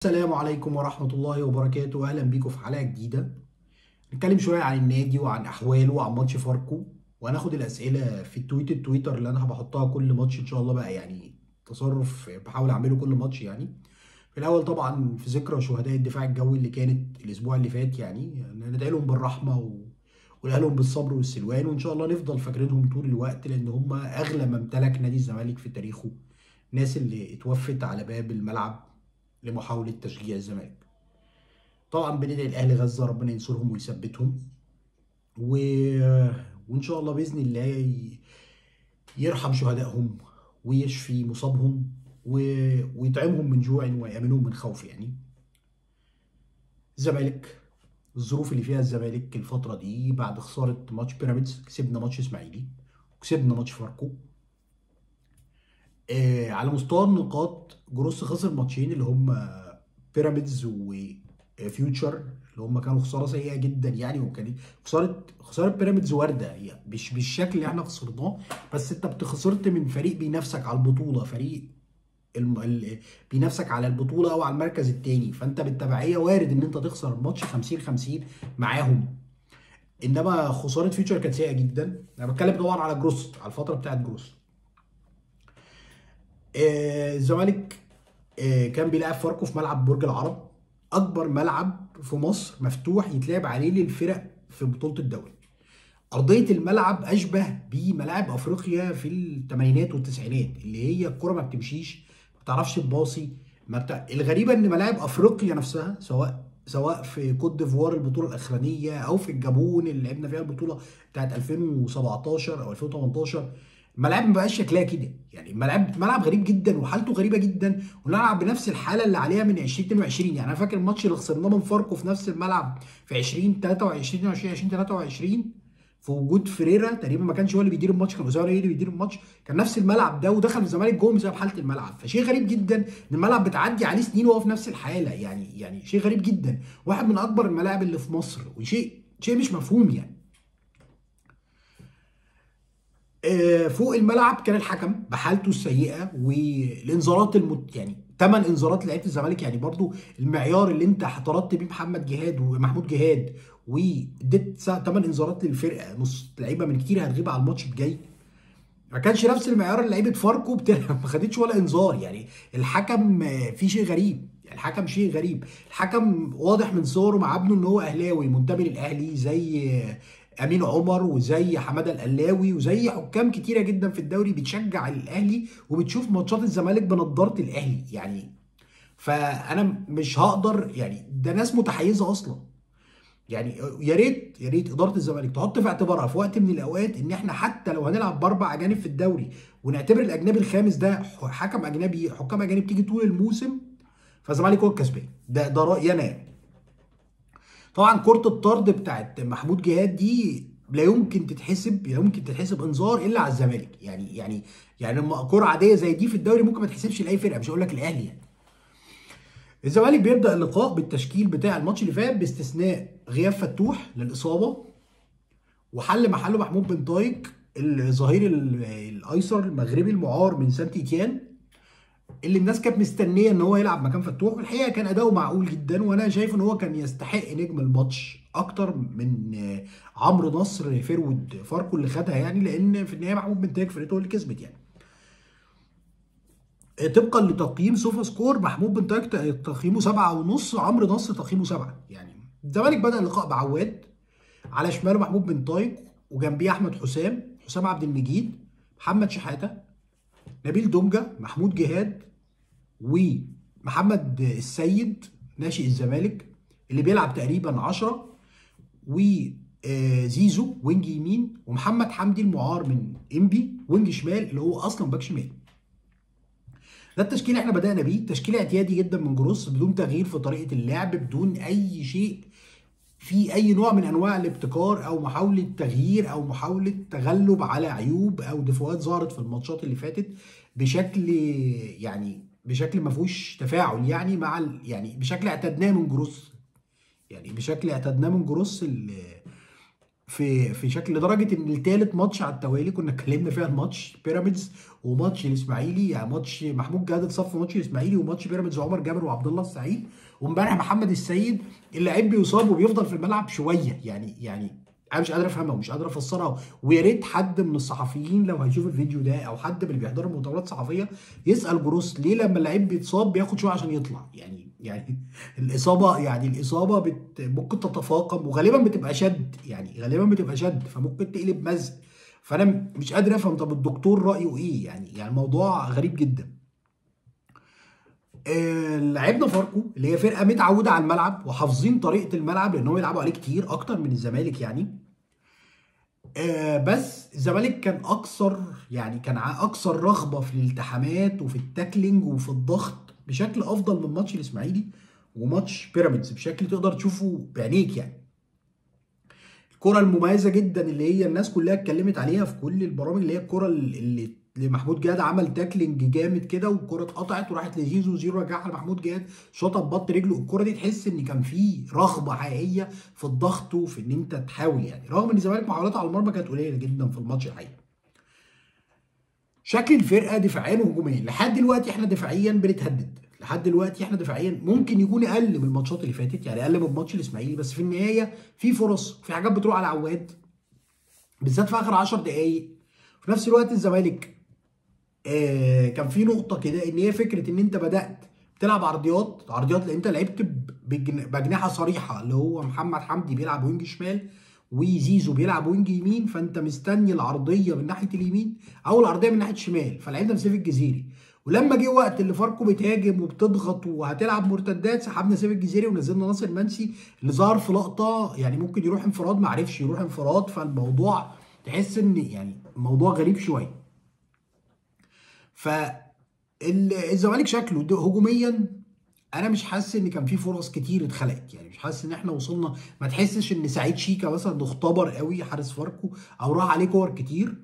السلام عليكم ورحمة الله وبركاته. أهلا بيكم في حلقة جديدة. نتكلم شوية عن النادي وعن أحواله وعن ماتش فاركو، وهناخد الأسئلة في التويتر اللي أنا بحطها كل ماتش إن شاء الله. بقى يعني تصرف بحاول أعمله كل ماتش يعني. في الأول طبعا في ذكرى شهداء الدفاع الجوي اللي كانت الأسبوع اللي فات، يعني ندعي لهم بالرحمة ونقول لهم بالصبر والسلوان، وإن شاء الله نفضل فاكرينهم طول الوقت، لأن هم أغلى ما امتلك نادي الزمالك في تاريخه. الناس اللي اتوفت على باب الملعب لمحاولة تشجيع الزمالك. طبعا بندعي لاهل غزه ربنا ينصرهم ويثبتهم و... وان شاء الله باذن الله يرحم شهدائهم ويشفي مصابهم ويطعمهم من جوع ويامنهم من خوف. يعني الزمالك، الظروف اللي فيها الزمالك الفتره دي بعد خساره ماتش بيراميدز، كسبنا ماتش اسماعيلي وكسبنا ماتش فاركو. على مستوى النقاط جروس خسر ماتشين اللي هم بيراميدز وفيوتشر، اللي هم كانوا خساره سيئه جدا يعني. وكان خساره بيراميدز وارده، هي مش بالشكل اللي احنا خسرناه، بس انت خسرت من فريق بينافسك على البطوله، فريق بينافسك على البطوله او على المركز الثاني، فانت بالتبعيه وارد ان انت تخسر الماتش 50-50 معاهم. انما خساره فيوتشر كانت سيئه جدا. انا بتكلم طبعا على جروس، على الفتره بتاعت جروس. الزمالك كان بيلعب فاركو في ملعب برج العرب، اكبر ملعب في مصر مفتوح يتلعب عليه للفرق في بطوله الدوري. ارضيه الملعب اشبه بملاعب افريقيا في الثمانينات والتسعينات، اللي هي الكره ما بتمشيش، ما بتعرفش تباصي. الغريبه ان ملاعب افريقيا نفسها، سواء في كوت ديفوار البطوله الاخرانيه او في الجابون اللي لعبنا فيها البطوله بتاعت 2017 او 2018، الملاعب ما بقاش شكلها كده. يعني ملعب غريب جدا وحالته غريبه جدا، ونلعب بنفس الحاله اللي عليها من 2022. يعني انا فاكر الماتش اللي خسرناه من فاركو في نفس الملعب في 2023 2023 في وجود فريرا تقريبا، ما كانش هو اللي بيدير الماتش، كان اسامه اللي بيدير الماتش، كان نفس الملعب ده ودخل الزمالك جوه بسبب حاله الملعب. فشيء غريب جدا ان الملعب بتعدي عليه سنين وهو في نفس الحاله. يعني شيء غريب جدا، واحد من اكبر الملاعب اللي في مصر، وشيء مش مفهوم يعني. فوق الملعب كان الحكم بحالته السيئه والانذارات يعني 8 انذارات لعيبه الزمالك. يعني برضو المعيار اللي انت طردت بيه محمد جهاد ومحمود جهاد واديت 8 انذارات للفرقه، نص لعيبه من كتير هتغيب على الماتش الجاي، ما كانش نفس المعيار اللي لعيبه فاركو ما خدتش ولا انذار. يعني الحكم في شيء غريب، يعني الحكم شيء غريب. الحكم واضح من صوره مع ابنه ان هو اهلاوي منتمي للاهلي، زي امين عمر وزي حماده القلاوي وزي حكام كتيره جدا في الدوري بتشجع الاهلي وبتشوف ماتشات الزمالك بنضاره الاهلي يعني. فانا مش هقدر، يعني ده ناس متحيزه اصلا. يعني يا ريت اداره الزمالك تحط في اعتبارها في وقت من الاوقات ان احنا حتى لو هنلعب باربع اجانب في الدوري ونعتبر الاجنبي الخامس ده حكم اجنبي، حكام اجانب تيجي طول الموسم، فالزمالك هو الكسبان. ده رايي انا يعني. طبعا كره الطرد بتاعت محمود جهاد دي لا يمكن تتحسب انذار الا على الزمالك. يعني لما كره عاديه زي دي في الدوري ممكن ما تحسبش لاي فرقه، مش هقول لك الاهلي يعني. الزمالك بيبدا اللقاء بالتشكيل بتاع الماتش اللي فات باستثناء غياب فتوح للاصابه، وحل محله محمود بن طايق الظهير الايسر المغربي المعار من سانت ايتيان، اللي الناس كانت مستنيه ان هو يلعب مكان فتوح. والحقيقه كان اداؤه معقول جدا، وانا شايف ان هو كان يستحق نجم الماتش اكتر من عمرو نصر فيرود فاركو اللي خدها، يعني لان في النهايه محمود بن طايق فرقته اللي كسبت يعني. طبقا لتقييم سوفا سكور، محمود بن طايق تقييمه 7.5، عمرو نصر تقييمه 7. يعني الزمالك بدأ اللقاء بعواد، على شماله محمود بن طايق، وجنبيه احمد حسام عبد المجيد، محمد شحاته، نبيل دونجا، محمود جهاد، ومحمد السيد ناشئ الزمالك اللي بيلعب تقريبا 10، وزيزو وينج يمين، ومحمد حمدي المعار من انبي وينج شمال اللي هو اصلا باك شمال. ده التشكيل احنا بدأنا بيه، تشكيل اعتيادي جدا من جروس بدون تغيير في طريقة اللعب، بدون اي شيء في اي نوع من انواع الابتكار او محاوله تغيير او محاوله تغلب على عيوب او دفوات ظهرت في الماتشات اللي فاتت، بشكل بشكل ما فيهوش تفاعل يعني مع بشكل اعتدناه من جروس. يعني بشكل اعتدناه من جروس في شكل، لدرجه ان الثالث ماتش على التوالي كنا اتكلمنا فيها الماتش بيراميدز وماتش الاسماعيلي، يعني ماتش محمود جهاد اتصف في ماتش الاسماعيلي وماتش بيراميدز وعمر جابر وعبد الله السعيد، وامبارح محمد السيد. اللعيب بيصاب وبيفضل في الملعب شويه، يعني انا مش قادر افهمها ومش قادر افسرها. ويا ريت حد من الصحفيين لو هيشوف الفيديو ده او حد من اللي بيحضروا المؤتمرات الصحفيه يسال جروس ليه لما اللعيب بيتصاب بياخد شويه عشان يطلع. يعني الاصابه، يعني الاصابه ممكن تتفاقم وغالبا بتبقى شد، يعني غالبا بتبقى شد فممكن تقلب مزق. فانا مش قادر افهم طب الدكتور رايه ايه؟ يعني الموضوع غريب جدا. لعبنا فاركو اللي هي فرقه متعوده على الملعب وحافظين طريقه الملعب لان هم يلعبوا عليه كتير اكتر من الزمالك يعني. بس الزمالك كان اكثر، يعني كان اكثر رغبه في الالتحامات وفي التاكلينج وفي الضغط بشكل افضل من ماتش الاسماعيلي وماتش بيراميدز بشكل تقدر تشوفه بعينيك يعني. الكره المميزه جدا اللي هي الناس كلها اتكلمت عليها في كل البرامج، اللي هي الكره اللي محمود جهاد عمل تاكلينج جامد كده والكره اتقطعت وراحت لزيزو، زيزو رجعها لمحمود جهاد شاطها ببط رجله. الكره دي تحس ان كان في رغبه حقيقيه في الضغط وفي ان انت تحاول، يعني رغم ان الزمالك محاولاته على المرمى كانت قليله جدا في الماتش الحقيقه. شكل الفرقه دفاعيا وهجوميا لحد دلوقتي احنا دفاعيا بنتهدد، لحد دلوقتي احنا دفاعيا ممكن يكون اقل من الماتشات اللي فاتت، يعني اقل من ماتش الاسماعيلي، بس في النهايه في فرص، في حاجات بتروح على عواد بالذات في اخر 10 دقائق. في نفس الوقت الزمالك كان في نقطه كده ان هي فكره ان انت بدات بتلعب عرضيات لان انت لعبت باجنحه صريحه اللي هو محمد حمدي بيلعب وينج شمال وزيزو بيلعب وينج يمين، فانت مستني العرضيه من ناحيه اليمين او العرضيه من ناحيه الشمال، فلعبنا بسيف الجزيري. ولما جه وقت اللي فاركو بتهاجم وبتضغط وهتلعب مرتدات سحبنا سيف الجزيري ونزلنا ناصر منسي اللي ظهر في لقطه يعني ممكن يروح انفراد ما عرفش يروح انفراد. فالموضوع تحس ان يعني الموضوع غريب شويه. فالزمالك شكله هجوميا انا مش حاسس ان كان في فرص كتير اتخلقت، يعني مش حاسس ان احنا وصلنا، ما تحسش ان سعيد شيكا مثلا اختبر قوي حارس فاركو او راح عليه كور كتير.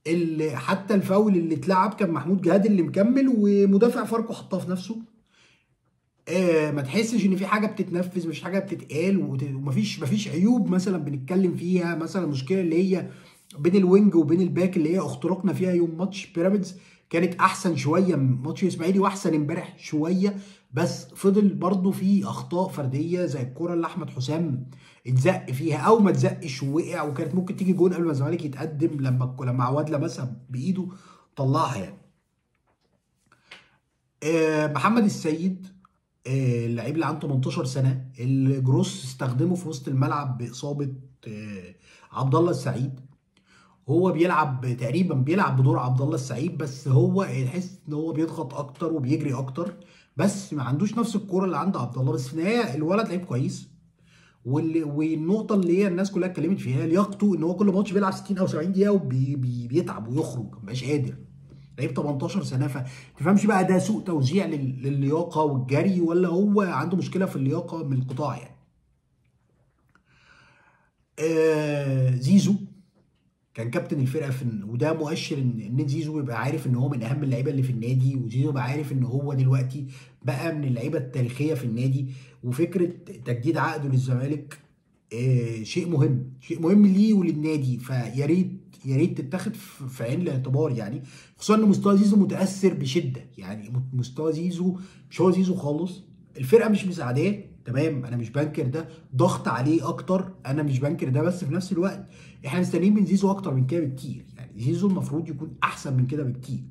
اللي حتى الفاول اللي اتلعب كان محمود جهاد اللي مكمل ومدافع فاركو حطها في نفسه. ما تحسش ان في حاجه بتتنفذ، مش حاجه بتتقال ومفيش عيوب مثلا بنتكلم فيها. مثلا المشكله اللي هي بين الوينج وبين الباك اللي هي اخترقنا فيها يوم ماتش بيراميدز كانت احسن شويه من ماتش الاسماعيلي واحسن امبارح شويه، بس فضل برضه في اخطاء فرديه زي الكره اللي احمد حسام اتزق فيها او ما اتزقش ووقع وكانت ممكن تيجي جون قبل ما الزمالك يتقدم لما عواد لمسها بايده طلعها يعني. محمد السيد اللعيب اللي عنده 18 سنه اللي جروس استخدمه في وسط الملعب باصابه عبد الله السعيد. هو بيلعب تقريبا بيلعب بدور عبد الله السعيد، بس هو تحس ان هو بيضغط اكتر وبيجري اكتر بس ما عندوش نفس الكوره اللي عند عبد الله. بس في النهايه الولد لعيب كويس. والنقطه اللي هي الناس كلها اتكلمت فيها لياقته، ان هو كل ماتش بيلعب 60 او 70 دقيقه وبيتعب ويخرج مبقاش قادر. لعيب 18 سنه، فما تفهمش بقى ده سوء توزيع للياقه والجري ولا هو عنده مشكله في اللياقه من القطاع يعني. زيزو كان كابتن الفرقه وده مؤشر ان زيزو يبقى عارف ان هو من اهم اللعيبه اللي في النادي، وزيزو يبقى عارف ان هو دلوقتي بقى من اللعيبه التاريخيه في النادي. وفكره تجديد عقده للزمالك شيء مهم، شيء مهم ليه وللنادي. فيا ريت يا ريت تتاخد في عين الاعتبار يعني، خصوصا ان مستوى زيزو متاثر بشده. يعني مستوى زيزو مش هو زيزو خالص، الفرقه مش مساعداه تمام، انا مش بنكر ده، ضغط عليه اكتر انا مش بنكر ده، بس في نفس الوقت احنا مستنيين من زيزو اكتر من كده بكتير. يعني زيزو المفروض يكون احسن من كده بكتير.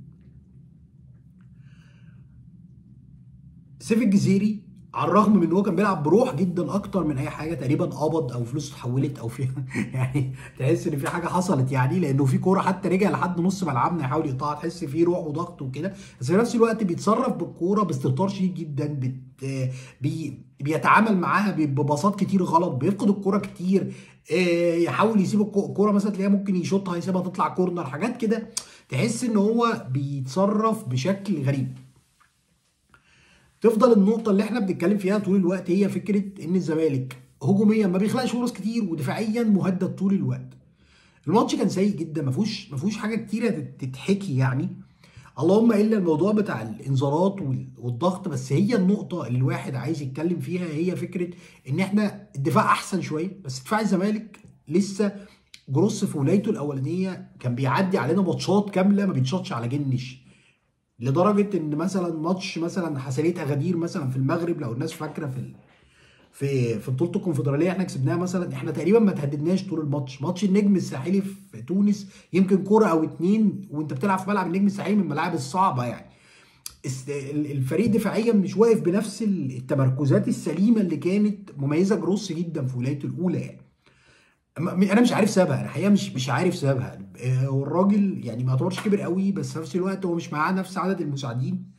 سيف الجزيري على الرغم من ان هو كان بيلعب بروح جدا اكتر من اي حاجه، تقريبا قبض او فلوسه اتحولت او في يعني تحس ان في حاجه حصلت يعني، لانه في كوره حتى رجع لحد نص ملعبنا يحاول يقطعها، تحس فيه روح وضغط وكده. بس في نفس الوقت بيتصرف بالكوره باستهتار شديد جدا، بيتعامل معاها ببساط كتير غلط، بيفقد الكوره كتير. يحاول يسيب الكوره مثلا تلاقيها ممكن يشوطها يسيبها تطلع كورنر، حاجات كده تحس ان هو بيتصرف بشكل غريب. تفضل النقطة اللي احنا بنتكلم فيها طول الوقت هي فكرة ان الزمالك هجوميا ما بيخلقش فرص كتير ودفاعيا مهدد طول الوقت. الماتش كان سيء جدا، ما فيهوش حاجة كتيرة تتحكي يعني، اللهم الا الموضوع بتاع الانذارات والضغط. بس هي النقطة اللي الواحد عايز يتكلم فيها هي فكرة ان احنا الدفاع احسن شوية، بس دفاع الزمالك لسه جروس في ولايته الاولانيه كان بيعدي علينا ماتشات كامله ما بيتشطش على جنش، لدرجه ان مثلا ماتش مثلا حسنيه اغادير مثلا في المغرب، لو الناس فاكره في بطوله الكونفدراليه احنا كسبناها مثلا، احنا تقريبا ما تهددناش طول الماتش. ماتش النجم الساحلي في تونس يمكن كوره او اتنين وانت بتلعب في ملعب النجم الساحلي من الملاعب الصعبه يعني. الفريق دفاعيا مش واقف بنفس التمركزات السليمه اللي كانت مميزه جروس جدا في ولايته الاولى يعني. انا مش عارف سببها، انا الحقيقه مش عارف سببها. هو الراجل يعني ما يعتبرش كبر قوي، بس في نفس الوقت هو مش معاه نفس عدد المساعدين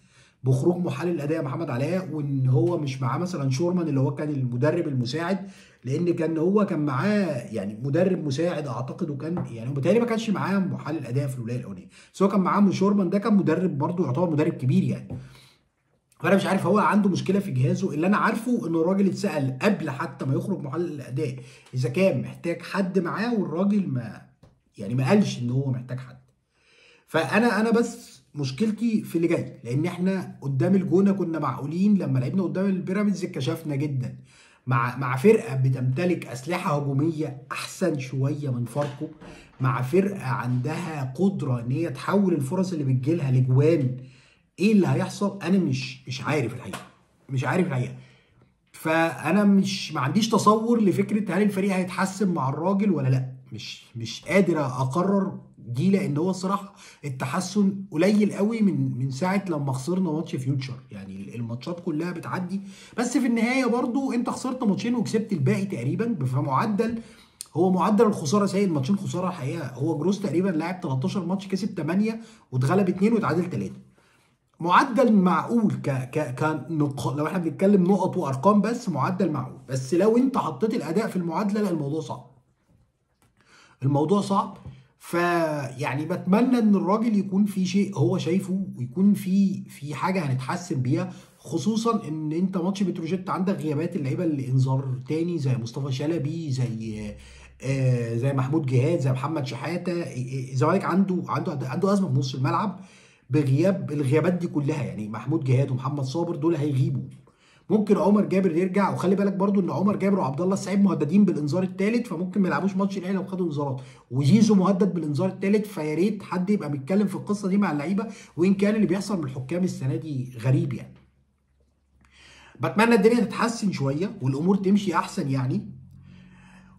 بخروج محلل الاداء محمد علاء، وان هو مش معاه مثلا شورمان اللي هو كان المدرب المساعد، لان كان معاه يعني مدرب مساعد اعتقد، وكان يعني بالتالي ما كانش معاه محلل اداء في الولايه الاولانيه، بس هو كان معاه شورمان ده كان مدرب برضه يعتبر مدرب كبير يعني. فانا مش عارف هو عنده مشكله في جهازه. اللي انا عارفه ان الراجل اتسال قبل حتى ما يخرج محلل الاداء اذا كان محتاج حد معاه، والراجل ما قالش ان هو محتاج حد. فانا بس مشكلتي في اللي جاي، لان احنا قدام الجونه كنا معقولين، لما لعبنا قدام البيراميدز اتكشفنا جدا مع فرقه بتمتلك اسلحه هجوميه احسن شويه من فاركو، مع فرقه عندها قدره ان هي تحول الفرص اللي بتجيلها لجوان. ايه اللي هيحصل؟ انا مش عارف الحقيقه، مش عارف الحقيقه. فانا ما عنديش تصور لفكره هل الفريق هيتحسن مع الراجل ولا لا. مش قادر اقرر دي، لان هو الصراحه التحسن قليل قوي من ساعه لما خسرنا ماتش فيوتشر. يعني الماتشات كلها بتعدي، بس في النهايه برضو انت خسرت ماتشين وكسبت الباقي تقريبا، فمعدل هو معدل الخساره سيء. الماتشين خساره الحقيقه. هو جروس تقريبا لعب 13 ماتش، كسب 8 واتغلب 2 واتعادل 3. معدل معقول لو احنا بنتكلم نقط وارقام بس، معدل معقول. بس لو انت حطيت الاداء في المعادله، لا الموضوع صعب، الموضوع صعب. فيعني بتمنى ان الراجل يكون في شيء هو شايفه، ويكون في حاجه هنتحسن بيها، خصوصا ان انت ماتش بتروجيت عندك غيابات اللعيبه اللي انذار تاني، زي مصطفى شلبي، زي محمود جهاد، زي محمد شحاته. الزمالك عنده ازمه في نص الملعب بغياب الغيابات دي كلها. يعني محمود جهاد ومحمد صابر دول هيغيبوا، ممكن عمر جابر يرجع، وخلي بالك برضو ان عمر جابر وعبد الله السعيد مهددين بالانذار الثالث، فممكن ما يلعبوش ماتش الاهلي لو خدوا انذارات، وزيزو مهدد بالانذار الثالث. فيا ريت حد يبقى بيتكلم في القصه دي مع اللعيبه، وان كان اللي بيحصل من الحكام السنه دي غريب يعني. بتمنى الدنيا تتحسن شويه والامور تمشي احسن يعني.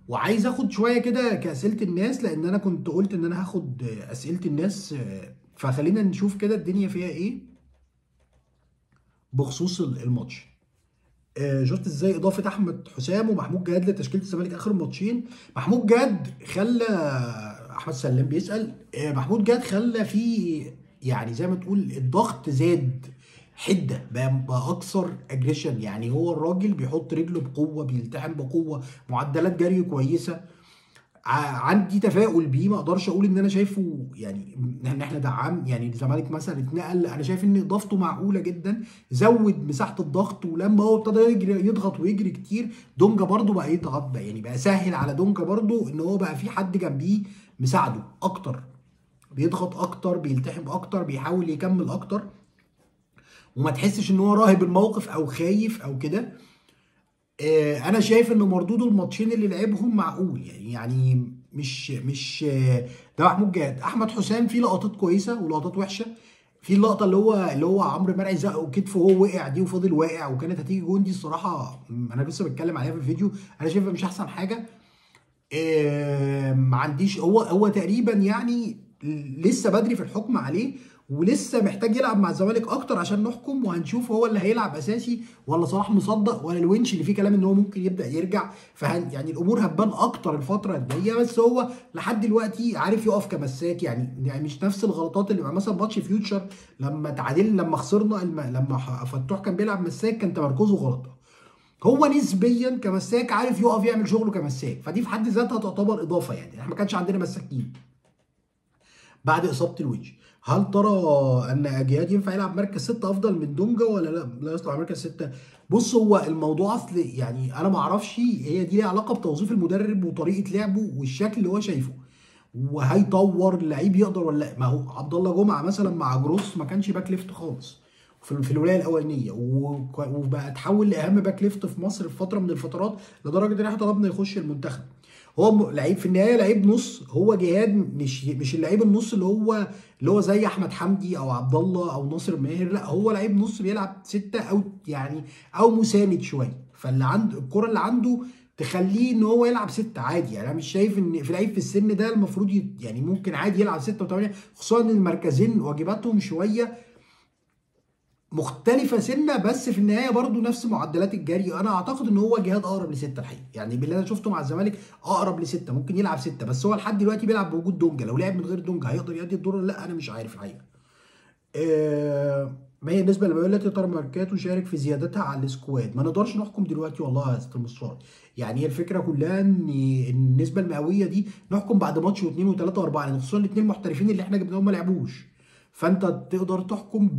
وعايز اخد شويه كده كاسئله الناس، لان انا كنت قلت ان انا هاخد اسئله الناس، فخلينا نشوف كده الدنيا فيها ايه بخصوص الماتش. شفت ازاي اضافه احمد حسام ومحمود جهاد لتشكيله الزمالك اخر ماتشين؟ محمود جهاد خلى احمد سلام بيسال، محمود جهاد خلى في يعني زي ما تقول الضغط زاد حده، بقى اكثر اجريشن. يعني هو الراجل بيحط رجله بقوه، بيلتحم بقوه، معدلات جري كويسه. عندي تفاؤل بيه، ما اقدرش اقول ان انا شايفه يعني ان احنا دعم يعني الزمالك مثلا اتنقل. انا شايف ان اضافته معقوله جدا، زود مساحه الضغط. ولما هو ابتدى يضغط ويجري كتير، دونجا برده بقى يضغط بقى، يعني بقى سهل على دونجا برده ان هو بقى في حد جنبيه مساعده اكتر، بيضغط اكتر، بيلتحم اكتر، بيحاول يكمل اكتر، وما تحسش ان هو راهب الموقف او خايف او كده. انا شايف ان مردود الماتشين اللي لعبهم معقول يعني ده محمود جهاد. احمد حسام في لقطات كويسه ولقطات وحشه. في اللقطه اللي هو عمرو مرعي زقه وكتفه وهو وقع دي، وفضل واقع وكانت هتيجي جون، دي الصراحه انا لسه بتكلم عليها في الفيديو، انا شايفها مش احسن حاجه. ما عنديش، هو تقريبا يعني لسه بدري في الحكم عليه، ولسه محتاج يلعب مع الزمالك اكتر عشان نحكم، وهنشوف هو اللي هيلعب اساسي ولا صلاح مصدق ولا الونش اللي فيه كلام ان هو ممكن يبدا يرجع. يعني الامور هتبان اكتر الفتره الجايه. بس هو لحد دلوقتي عارف يقف كمساك، يعني مش نفس الغلطات اللي مثلا ماتش فيوتشر لما تعادلنا، لما خسرنا، لما فتوح كان بيلعب مساك كان تمركزه غلط. هو نسبيا كمساك عارف يقف يعمل شغله كمساك، فدي في حد ذاتها تعتبر اضافه. يعني احنا ما كانش عندنا مساكين بعد اصابه الوجه. هل ترى ان جهاد ينفع يلعب مركز 6 افضل من دونجا ولا لا يصلح مركز 6؟ بص، هو الموضوع اصل يعني انا ما اعرفش، هي دي ليها علاقه بتوظيف المدرب وطريقه لعبه والشكل اللي هو شايفه، وهيطور اللعيب يقدر ولا لا. ما هو عبد الله جمعه مثلا مع جروس ما كانش باك ليفت خالص في الولايه الاولانيه، وبقى اتحول لاهم باك ليفت في مصر في فتره من الفترات، لدرجه ان احنا طلبنا يخش المنتخب. هو لعيب في النهايه، لعيب نص. هو جهاد مش اللعيب النص اللي هو زي احمد حمدي او عبد الله او ناصر ماهر، لا هو لعيب نص بيلعب سته او يعني او مساند شويه. فاللي عنده الكره اللي عنده تخليه ان هو يلعب سته عادي. يعني انا مش شايف ان في لعيب في السن ده المفروض يعني ممكن عادي يلعب سته وثمانيه، خصوصا ان المركزين واجباتهم شويه مختلفة سنة، بس في النهاية برضو نفس معدلات الجري. أنا أعتقد إن هو جهاد أقرب لستة الحقيقة، يعني باللي أنا شفته مع الزمالك أقرب لستة، ممكن يلعب ستة. بس هو لحد دلوقتي بيلعب بوجود دونجا، لو لعب من غير دونجا هيقدر يأدي الدور ولا لا؟ أنا مش عارف الحقيقة. ما هي بالنسبة للمبيعات التي ترى ماركات وشارك في زيادتها على السكواد، ما نقدرش نحكم دلوقتي والله يا أستاذ مصطفى. يعني هي الفكرة كلها إن النسبة المئوية دي نحكم بعد ماتش واثنين وثلاثة وأربعة، يعني خصوصا الاثنين محترفين اللي إحنا جبناهم ما لعبوش. فانت تقدر تحكم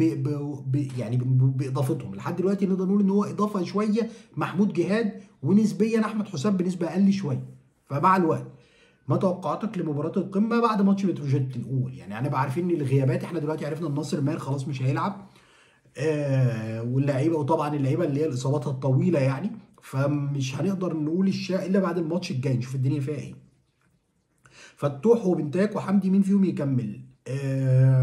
يعني باضافتهم. لحد دلوقتي نقدر نقول ان هو اضافه شويه محمود جهاد، ونسبيا احمد حسام بنسبه اقل شويه. فمع الوقت، ما توقعاتك لمباراه القمه بعد ماتش بتروجيت الاول؟ يعني انا عارفين ان الغيابات، احنا دلوقتي عرفنا ان ناصر ماهر خلاص مش هيلعب، واللعيبه، وطبعا اللعيبه اللي هي الاصابات الطويله يعني، فمش هنقدر نقول الشيء الا بعد الماتش الجاي نشوف الدنيا فيها ايه. فتوح وبنتايك وحمدي مين فيهم يكمل؟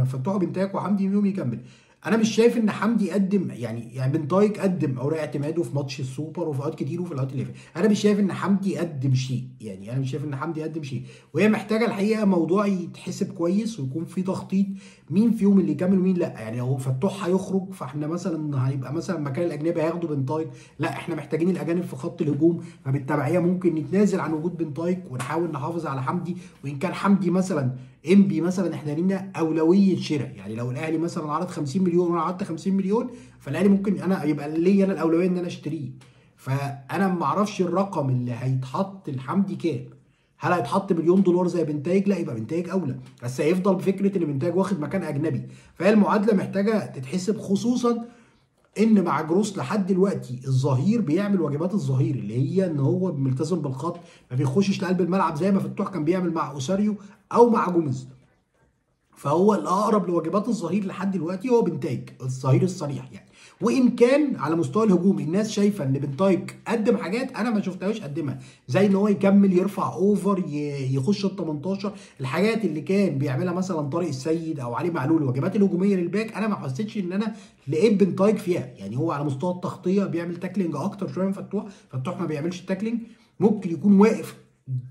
فتوح وبنتايك وحمدي مين فيهم يكمل؟ انا مش شايف ان حمدي قدم، يعني بنتايك قدم اوراق اعتماده في ماتش السوبر وفي اوقات كتير وفي الاوقات اللي فاتت. انا مش شايف ان حمدي قدم شيء، يعني انا مش شايف ان حمدي قدم شيء، وهي محتاجه الحقيقه موضوع يتحسب كويس ويكون في تخطيط مين فيهم اللي يكمل ومين لا. يعني لو فتوح هيخرج فاحنا مثلا هيبقى مثلا مكان الاجنبي هياخدوا بنتايك، لا احنا محتاجين الاجانب في خط الهجوم، فبالتبعيه ممكن نتنازل عن وجود بنتايك ونحاول نحافظ على حمدي. وان كان حمدي مثلا انبي مثلا احنا لينا اولويه شراء، يعني لو الاهلي مثلا عرض 50 مليون وانا عرضت 50 مليون، فالاهلي ممكن انا يبقى ليا انا الاولويه ان انا اشتريه. فانا ما اعرفش الرقم اللي هيتحط لحمدي كام، هل هيتحط مليون دولار زي بنتايج؟ لا، يبقى بنتايج اولى، بس هيفضل بفكره ان بنتايج واخد مكان اجنبي. فهي المعادله محتاجه تتحسب، خصوصا ان مع جروس لحد دلوقتي الظهير بيعمل واجبات الظهير، اللي هي ان هو ملتزم بالخط، ما بيخشش لقلب الملعب زي ما فتوح كان بيعمل مع اوساريو او مع جوميز. فهو الاقرب لواجبات الظهير لحد دلوقتي هو بنتايج الظهير الصريح يعني. وان كان على مستوى الهجوم الناس شايفه ان بنتايج قدم حاجات انا ما شفتهاش قدمها، زي ان هو يكمل يرفع اوفر يخش ال 18، الحاجات اللي كان بيعملها مثلا طارق السيد او علي معلول، الواجبات الهجوميه للباك انا ما حسيتش ان انا لقيت بنتايج فيها. يعني هو على مستوى التغطيه بيعمل تاكلينج اكتر شويه من فتوح، فتوح ما بيعملش تاكلينج، ممكن يكون واقف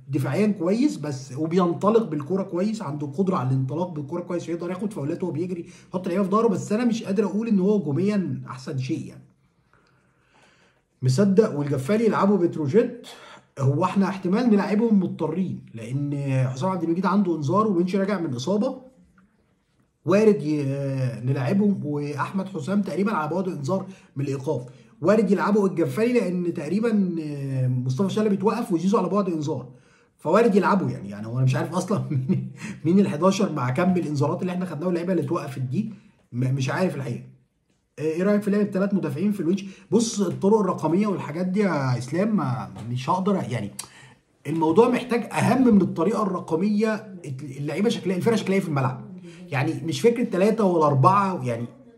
دفاعيا كويس بس، وبينطلق بالكوره كويس، عنده قدره على الانطلاق بالكوره كويس، يقدر ياخد فاولات وهو بيجري يحط لعيبه في ظهره. بس انا مش قادر اقول ان هو هجوميا احسن شيء يعني. مصدق والجفالي يلعبوا بتروجيت؟ هو احنا احتمال نلعبهم مضطرين، لان حسام عبد المجيد عنده انذار وبنش راجع من اصابه، وارد نلعبهم. واحمد حسام تقريبا على بعد انذار من الايقاف، وارد يلعبوا الجفالي لان تقريبا مصطفى شلبي اتوقف وزيزو على بعد انذار، فوارد يلعبوا. يعني هو انا مش عارف اصلا مين ال 11 مع كم الانذارات اللي احنا خدناها واللعيبه اللي اتوقفت دي، مش عارف الحقيقه. ايه رايك في لعب ثلاث مدافعين في الويتش؟ بص الطرق الرقميه والحاجات دي يا اسلام مش هقدر يعني، الموضوع محتاج اهم من الطريقه الرقميه. اللعيبه شكلها، الفرقه شكلها إيه في الملعب، يعني مش فكره ثلاثه ولا اربعه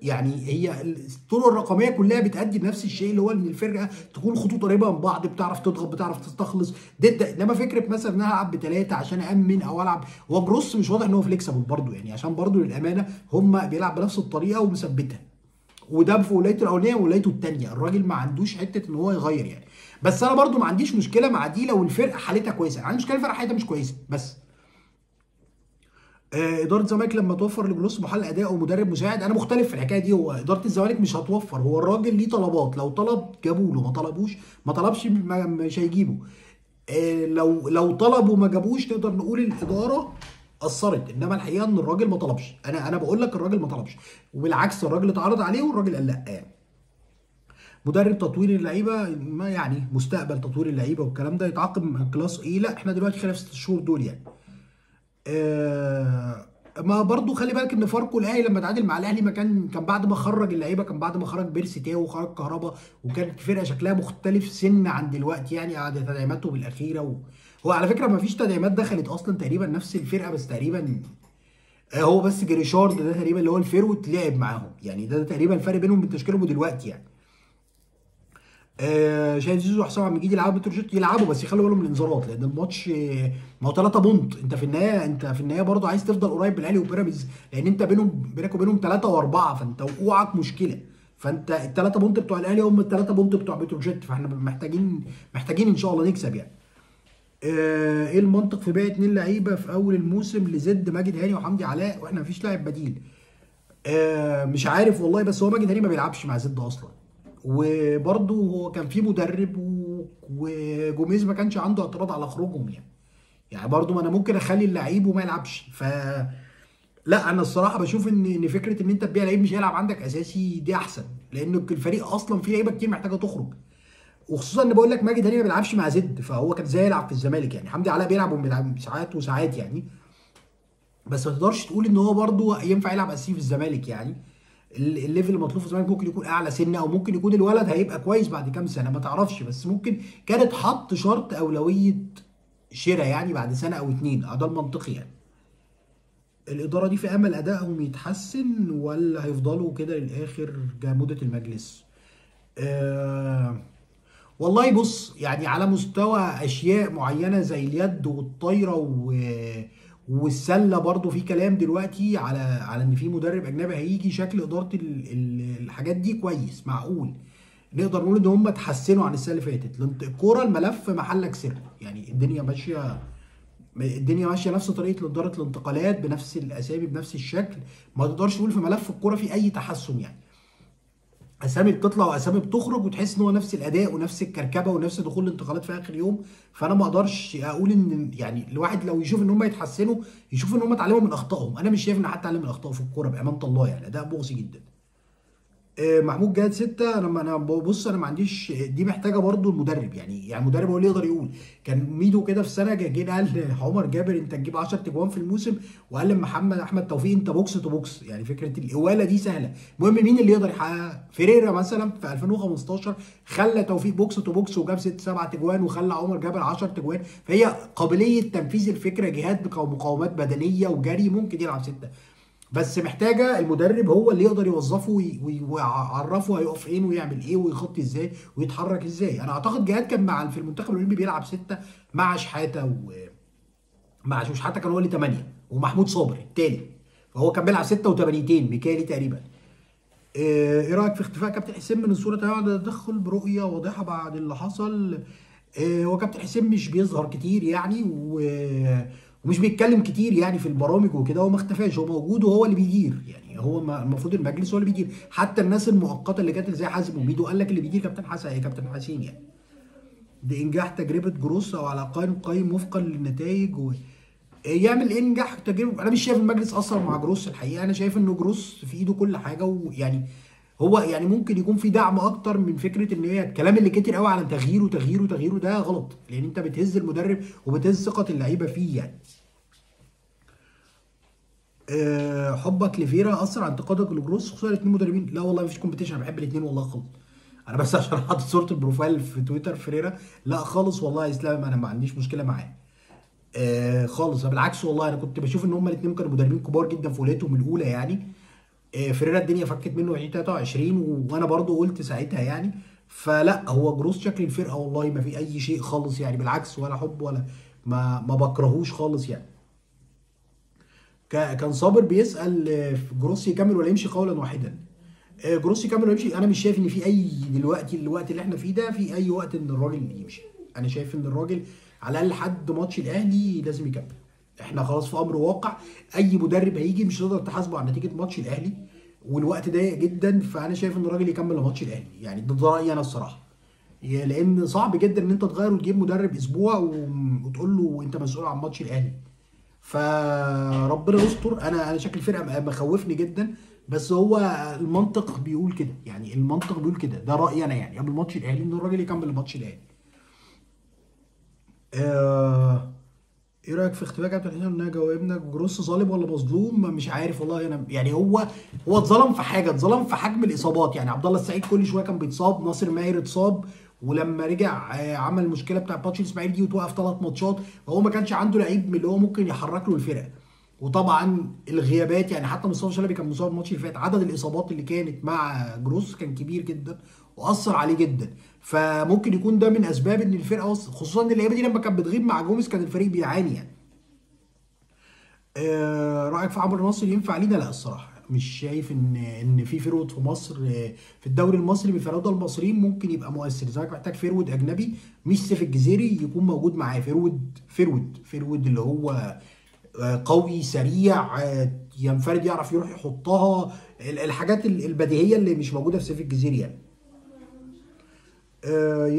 يعني هي الطرق الرقميه كلها بتأدي بنفس الشيء، اللي هو ان الفرقه تكون خطوط قريبه من بعض، بتعرف تضغط بتعرف تستخلص ده. انما فكره مثلا ان انا العب بثلاثه عشان امن او العب، هو جروس مش واضح ان هو فليكسبل برضه، يعني عشان برضه للامانه هم بيلعب بنفس الطريقه ومثبتها، وده في ولايته الاولانيه وولايته الثانيه الراجل ما عندوش حته ان هو يغير يعني. بس انا برضو ما عنديش مشكله مع دي لو الفرقه حالتها كويسه، انا عندي مشكله الفرقه حالتها مش كويسه بس. اداره الزمالك لما توفر لجلوس محلل اداء ومدرب مساعد، انا مختلف في الحكايه دي. هو اداره الزمالك مش هتوفر، هو الراجل ليه طلبات، لو طلب جابوا له، ما طلبوش ما طلبش مش هيجيبه. لو طلبوا ما جابوش نقدر نقول الاداره اثرت، انما الحقيقه ان الراجل ما طلبش. انا بقول لك الراجل ما طلبش، وبالعكس الراجل اتعرض عليه والراجل قال لا يعني. مدرب تطوير اللعيبه، ما يعني مستقبل تطوير اللعيبه والكلام ده يتعاقب مع كلاس ايه؟ لا احنا دلوقتي خلال 6 شهور دول يعني. ما برضو خلي بالك ان فاركو الاهلي لما تعادل مع الاهلي ما كان بعد ما خرج اللعيبه، كان بعد ما خرج بيرسي تاو وخرج كهربا، وكانت الفرقه شكلها مختلف سن عن دلوقتي يعني، بعد تدعيماته بالاخيره هو على فكره ما فيش تدعيمات دخلت اصلا، تقريبا نفس الفرقه بس تقريبا هو بس جريشارد ده تقريبا اللي هو الفيروت لعب معاهم، يعني ده تقريبا الفرق بينهم من تشكيلهم دلوقتي يعني. شايف زيزو وحسام عبد المجيد يلعبوا بتروجيت، يلعبوا بس يخلوا بالهم من الانذارات، لان الماتش ما هو 3 بونت، انت في النهايه، برضه عايز تفضل قريب من الاهلي وبيراميدز، لان انت بينك وبينهم 3 و4، فانت وقوعك مشكله. فانت ال3 بونت بتوع الاهلي هم ال3 بونت بتوع بتروجيت، فاحنا محتاجين ان شاء الله نكسب يعني. ايه المنطق في بيع 2 لعيبه في اول الموسم لزد ماجد هاني وحمدي علاء واحنا مفيش لاعب بديل؟ مش عارف والله، بس هو ماجد هاني ما بيلعبش مع زد اصلا، وبرضه هو كان في مدرب وجوميز ما كانش عنده اعتراض على خروجهم يعني برضه ما انا ممكن اخلي اللعيب وما يلعبش. لا انا الصراحه بشوف ان فكره ان انت تبيع لعيب مش هيلعب عندك اساسي دي احسن، لان الفريق اصلا فيه لعيبه كتير محتاجه تخرج، وخصوصا ان بقول لك ماجد هاني ما بيلعبش مع زد، فهو كان زي يلعب في الزمالك يعني. حمدي علاء بيلعب وبيلعب ساعات وساعات يعني، بس ما تقدرش تقول ان هو برضه ينفع يلعب اساسي في الزمالك يعني. الليفل المطلوب في الزمالك ممكن يكون اعلى سنه، او ممكن يكون الولد هيبقى كويس بعد كام سنه ما تعرفش، بس ممكن كانت حط شرط اولويه شراء يعني بعد سنه او اتنين، ده المنطقي يعني. الاداره دي في امل ادائهم يتحسن ولا هيفضلوا كده للاخر جموده المجلس؟ والله بص، يعني على مستوى اشياء معينه زي اليد والطايره والسله برضو في كلام دلوقتي على ان في مدرب اجنبي هيجي، شكل اداره الحاجات دي كويس معقول، نقدر نقول ان هم اتحسنوا عن السنه اللي فاتت. الكوره الملف محلك سر يعني، الدنيا ماشيه نفس طريقه اداره الانتقالات بنفس الاسامي بنفس الشكل، ما تقدرش تقول في ملف الكوره في اي تحسن يعني. اسامي بتطلع واسامي بتخرج، وتحس ان هو نفس الاداء ونفس الكركبه ونفس دخول الانتقالات في اخر يوم. فانا ما اقدرش اقول ان يعني الواحد لو يشوف ان هم يتحسنوا يشوف ان هم اتعلموا من اخطائهم، انا مش شايف ان حد اتعلم من اخطائه في الكوره بامانه الله يعني، اداء مغزي جدا. محمود جهاد 6، انا ببص انا ما عنديش دي، محتاجه برضو المدرب يعني المدرب هو اللي يقدر يقول. كان ميدو كده في سنه جه قال عمر جابر انت تجيب 10 تجوان في الموسم، وقال لمحمد احمد توفيق انت بوكس تو بوكس، يعني فكره القواله دي سهله، المهم مين اللي يقدر يحققها. فيريرا مثلا في 2015 خلى توفيق بوكس تو بوكس وجاب 6 7 تجوان، وخلى عمر جابر 10 تجوان، فهي قابليه تنفيذ الفكره، جهاد مقاومات بدنيه وجري، ممكن يلعب 6، بس محتاجه المدرب هو اللي يقدر يوظفه ويعرفه هيقف فين ويعمل ايه ويخط ازاي ويتحرك ازاي. انا اعتقد جهاد كان في المنتخب الاولمبي بيلعب 6 مع شحاته، مع شحاته كان هو اللي 8 ومحمود صابر التالي، فهو كان بيلعب 6 و8 ميكالي تقريبا. ايه رايك في اختفاء كابتن حسين من الصوره تماما؟ تدخل برؤيه واضحه بعد اللي حصل. هو كابتن حسين مش بيظهر كتير يعني ومش بيتكلم كتير يعني في البرامج وكده، هو ما اختفاش، هو موجود وهو اللي بيدير يعني، هو المفروض المجلس هو اللي بيدير، حتى الناس المؤقته اللي كانت زي حازم وميدو قال لك اللي بيدير كابتن حسن كابتن حسين يعني. دي انجاح تجربه جروس او على قائم وفقا للنتائج يعمل ايه انجاح تجربه؟ انا مش شايف المجلس اثر مع جروس الحقيقه، انا شايف انه جروس في ايده كل حاجه، ويعني هو يعني ممكن يكون في دعم اكتر من فكره ان هي الكلام اللي كتير قوي على تغييره تغييره تغييره، ده غلط، لان انت بتهز المدرب وبتهز ثقه اللعيبه فيه يعني. حبك لفيرا اثر على انتقادك لجروس خصوصا الاثنين مدربين؟ لا والله مفيش كومبيتيشن، انا بحب الاثنين والله خالص، انا بس عشان حاطط صوره البروفايل في تويتر فيريرا، لا خالص والله يا اسلام انا ما عنديش مشكله معاه خالص، بالعكس والله انا كنت بشوف ان هما الاثنين كانوا مدربين كبار جدا في ولايتهم الاولى يعني. فيريرا الدنيا فكت منه 2023 وانا برضو قلت ساعتها يعني، فلا هو جروس شكل الفرقه والله ما في اي شيء خالص يعني، بالعكس ولا حب ولا ما بكرهوش خالص يعني. كان صابر بيسال جروس يكمل ولا يمشي قولا واحدا؟ جروس يكمل ولا يمشي؟ انا مش شايف ان في اي دلوقتي الوقت اللي احنا فيه ده في اي وقت ان الراجل يمشي، انا شايف ان الراجل على الاقل لحد ماتش الاهلي لازم يكمل، احنا خلاص في امر واقع، اي مدرب هيجي مش هتقدر تحاسبه على نتيجه ماتش الاهلي، والوقت ضيق جدا، فانا شايف ان الراجل يكمل لماتش الاهلي يعني، ده رايي انا الصراحه، لان صعب جدا ان انت تغير وتجيب مدرب اسبوع وتقول له انت مسؤول عن ماتش الاهلي، فربنا يستر. انا شكل الفرقه مخوفني جدا، بس هو المنطق بيقول كده يعني، المنطق بيقول كده، ده رايي انا يعني قبل ماتش الاهلي ان الراجل يكمل الماتش الاهلي. ايه رايك في اختفاء كابتن حسين انها جاوبنا جروس ظالم ولا مظلوم؟ مش عارف والله انا يعني، هو اتظلم في حاجه، اتظلم في حجم الاصابات يعني، عبد الله السعيد كل شويه كان بيتصاب، ناصر ماهر اتصاب، ولما رجع عمل المشكله بتاع ماتش الاسماعيلي دي وتوقف 3 ماتشات، فهو ما كانش عنده لعيب من اللي هو ممكن يحرك له الفرقه، وطبعا الغيابات يعني، حتى مصطفى شلبي كان مصاب الماتش اللي فات، عدد الاصابات اللي كانت مع جروس كان كبير جدا، واثر عليه جدا. فممكن يكون ده من اسباب ان الفرقه خصوصا ان اللعيبه دي لما كانت بتغيب مع جوميز كان الفريق بيعاني يعني. رايك في عمرو ناصر ينفع لينا؟ لا الصراحه مش شايف ان في فيرود في مصر، في الدوري المصري بفراوده المصريين ممكن يبقى مؤثر. الزمالك محتاج فيرود اجنبي مش سيف الجزيري يكون موجود معاه. فيرود اللي هو قوي سريع، ينفرد يعرف يروح يحطها، الحاجات البديهيه اللي مش موجوده في سيف الجزيري يعني.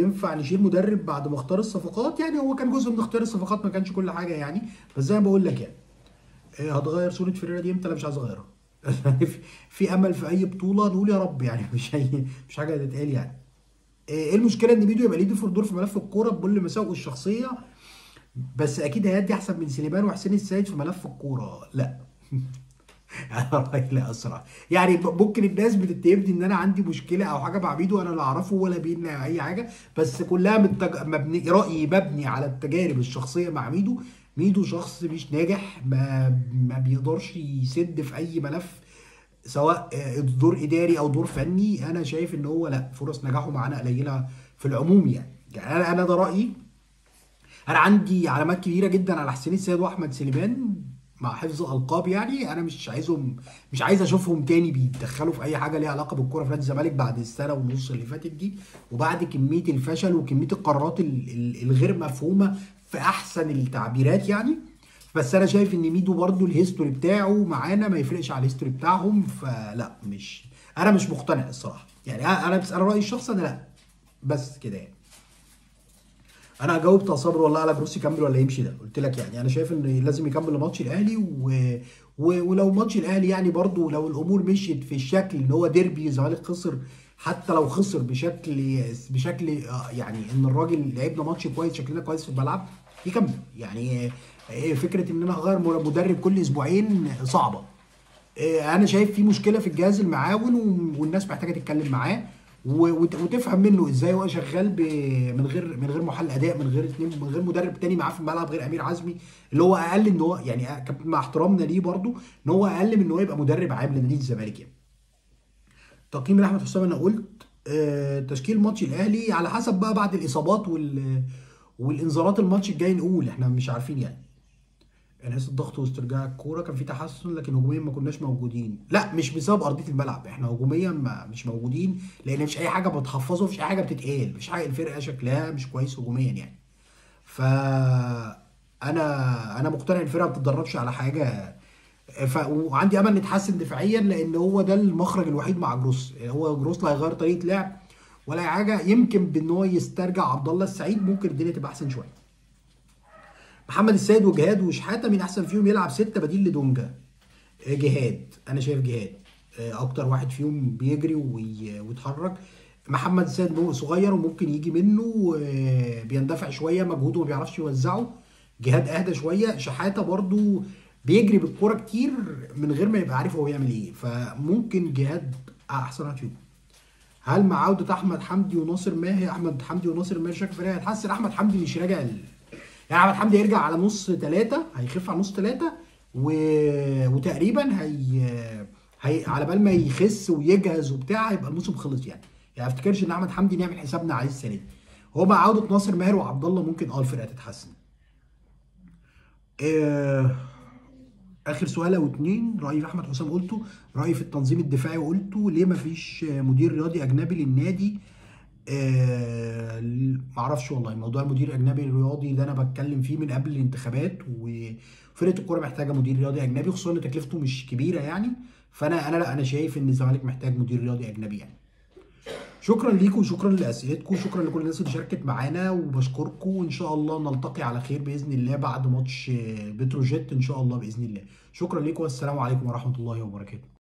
ينفع نشيل مدرب بعد ما اختار الصفقات؟ يعني هو كان جزء من اختيار الصفقات، ما كانش كل حاجه يعني. بس زي ما بقول لك يعني، هتغير صوره فيريرا دي امتى؟ انا مش عايز اغيرها. في امل في اي بطوله نقول يا رب يعني، مش حاجه تتقال يعني. ايه المشكله ان ميدو يبقى ليه دور في ملف الكوره بكل مساوئه الشخصيه؟ بس اكيد هيأدي احسن من سليمان وحسين السيد في ملف الكوره. لا. انا رايي لا الصراحه. يعني ممكن الناس بتتهمني ان انا عندي مشكله او حاجه مع ميدو، انا لا اعرفه ولا بينا اي حاجه، بس كلها مبني، رايي مبني على التجارب الشخصيه مع ميدو. ميدو شخص مش ناجح، ما بيقدرش يسد في اي ملف، سواء دور اداري او دور فني. انا شايف ان هو لا، فرص نجاحه معانا قليله في العموم يعني انا ده رايي. انا عندي علامات كبيره جدا على حسين السيد واحمد سليمان مع حفظ القاب يعني. انا مش عايزهم، مش عايز اشوفهم تاني بيتدخلوا في اي حاجه ليها علاقه بالكوره في نادي الزمالك بعد السنه ونص اللي فاتت دي، وبعد كميه الفشل وكميه القرارات الغير مفهومه في احسن التعبيرات يعني. بس انا شايف ان ميدو برضو الهيستوري بتاعه معانا ما يفرقش على الهيستوري بتاعهم، فلا مش، انا مش مقتنع الصراحه يعني. انا رايي الشخصي انا لا، بس كده يعني. انا جاوبت يا صبري والله على جروس يكمل ولا يمشي، ده قلت لك يعني انا شايف ان لازم يكمل لماتش الاهلي ولو ماتش الاهلي يعني برضو لو الامور مشيت في الشكل ان هو ديربي الزمالك خسر، حتى لو خسر بشكل يعني ان الراجل لعبنا ماتش كويس شكلنا كويس في الملعب يكمل يعني. فكره ان انا اغير مدرب كل اسبوعين صعبه. انا شايف في مشكله في الجهاز المعاون والناس محتاجه تتكلم معاه وتفهم منه ازاي هو شغال من غير محلل اداء، من غير مدرب تاني معاه في الملعب غير امير عزمي، اللي هو اقل ان هو يعني مع احترامنا ليه برضو ان هو اقل من ان هو يبقى مدرب عام لنادي الزمالك يعني. تقييم لاحمد حسام انا قلت. تشكيل ماتش الاهلي على حسب بقى بعد الاصابات والانذارات الماتش الجاي نقول، احنا مش عارفين يعني. انعاش الضغط واسترجاع الكوره كان في تحسن، لكن هجوميا ما كناش موجودين. لا مش بسبب ارضيه الملعب، احنا هجوميا مش موجودين لان مش اي حاجه بتحفظه، مفيش اي حاجه بتتقال، مش حاجه، الفرقه شكلها مش كويس هجوميا يعني. ف انا مقتنع ان الفرقه ما بتتدربش على حاجه. وعندي امل نتحسن دفاعيا لان هو ده المخرج الوحيد مع جروس. هو جروس لا هيغير طريقه لعب ولا أي حاجه، يمكن بان هو يسترجع عبد الله السعيد ممكن الدنيا تبقى احسن شويه. محمد السيد وجهاد وشحاته مين احسن فيهم يلعب 6 بديل لدونجا؟ جهاد، انا شايف جهاد اكتر واحد فيهم بيجري ويتحرك. محمد السيد صغير وممكن يجي منه، بيندفع شويه مجهوده ما بيعرفش يوزعه. جهاد اهدى شويه. شحاته برضو بيجري بالكوره كتير من غير ما يبقى عارف هو بيعمل ايه، فممكن جهاد احسن واحد فيهم. هل مع عوده احمد حمدي وناصر ماهر شكل الفريق هيتحسن؟ احمد حمدي مش راجع يعني احمد حمدي هيرجع على نص 3، هيخف على نص 3 وتقريبا على بال ما يخس ويجهز وبتاع هيبقى الموسم خلص يعني. يعني ما افتكرش ان احمد حمدي نعمل حسابنا عليه السنه دي. هو مع عوده ناصر ماهر وعبد الله ممكن الفرقه تتحسن. آه اخر سؤال او اتنين، رايي في احمد حسام قلته، رايي في التنظيم الدفاعي وقلته، ليه ما فيش مدير رياضي اجنبي للنادي؟ معرفش والله. موضوع المدير الاجنبي الرياضي ده انا بتكلم فيه من قبل الانتخابات، وفرقه الكوره محتاجه مدير رياضي اجنبي خصوصا ان تكلفته مش كبيره يعني. فانا لا، انا شايف ان الزمالك محتاج مدير رياضي اجنبي يعني. شكرا ليكم وشكرا لاسئلتكم وشكرا لكل الناس اللي شاركت معانا وبشكركم، وان شاء الله نلتقي على خير باذن الله بعد ماتش بتروجيت ان شاء الله باذن الله. شكرا ليكم والسلام عليكم ورحمه الله وبركاته.